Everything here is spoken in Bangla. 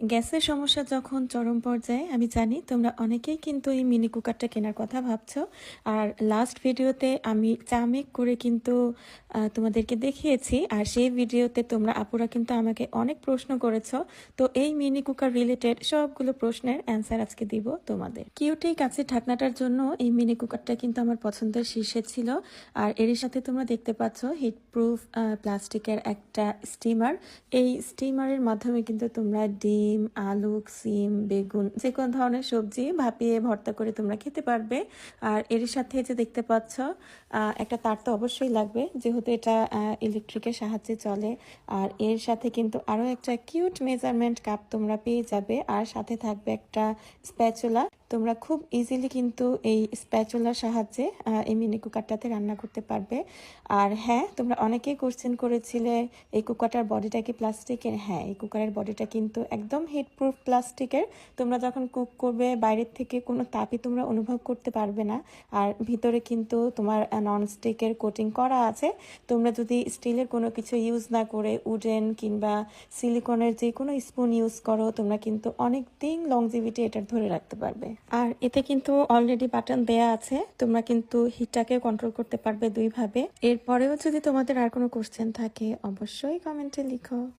গ্যাসের সমস্যা যখন চরম পর্যায়ে, আমি জানি তোমরা অনেকেই কিন্তু এই মিনি কুকারটা কেনার কথা ভাবছো। আর লাস্ট ভিডিওতে আমি চা মেক করে কিন্তু তোমাদেরকে দেখিয়েছি, আর সেই ভিডিওতে তোমরা আপুরা কিন্তু আমাকে অনেক প্রশ্ন করেছো। তো এই মিনি কুকার রিলেটেড সবগুলো প্রশ্নের অ্যান্সার আজকে দিব তোমাদের। কিউটেই কাছে ঢাকনাটার জন্য এই মিনি কুকারটা কিন্তু আমার পছন্দের শীর্ষে ছিল। আর এরই সাথে তোমরা দেখতে পাচ্ছ হিট প্রুফ প্লাস্টিকের একটা স্টিমার। এই স্টিমারের মাধ্যমে কিন্তু তোমরা ডিম, আলু, সিম, বেগুন যে কোনো ধরনের সবজি ভাপিয়ে ভর্তা করে তোমরা খেতে পারবে। আর এর সাথে যে দেখতে পাচ্ছ একটা তার তো অবশ্যই লাগবে, যেহেতু এটা ইলেকট্রিকের সাহায্যে চলে। আর এর সাথে কিন্তু আরও একটা কিউট মেজারমেন্ট কাপ তোমরা পেয়ে যাবে, আর সাথে থাকবে একটা স্প্যাচুলা। তোমরা খুব ইজিলি কিন্তু এই স্প্যাচুলার সাহায্যে এই মিনি কুকারটাতে রান্না করতে পারবে। আর হ্যাঁ, তোমরা অনেকেই কোশ্চেন করেছিলে এই কুকারটার বডিটা কি প্লাস্টিকের। হ্যাঁ, এই কুকারের বডিটা কিন্তু একদম হিট প্রুফ প্লাস্টিকের। তোমরা যখন কুক করবে বাইরের থেকে কোনো তাপই তোমরা অনুভব করতে পারবে না। আর ভিতরে কিন্তু তোমার ননস্টিকের কোটিং করা আছে। তোমরা যদি স্টিলের কোনো কিছু ইউজ না করে উডেন কিংবা সিলিকনের যে কোনো স্পুন ইউজ করো, তোমরা কিন্তু অনেক দিন লংজিভিটি এটার ধরে রাখতে পারবে। আর এতে কিন্তু অলরেডি বাটন দেয়া আছে, তোমরা কিন্তু হিটটাকে কন্ট্রোল করতে পারবে দুইভাবে। এরপরেও যদি তোমাদের আর কোনো কোশ্চেন থাকে অবশ্যই কমেন্টে লিখো।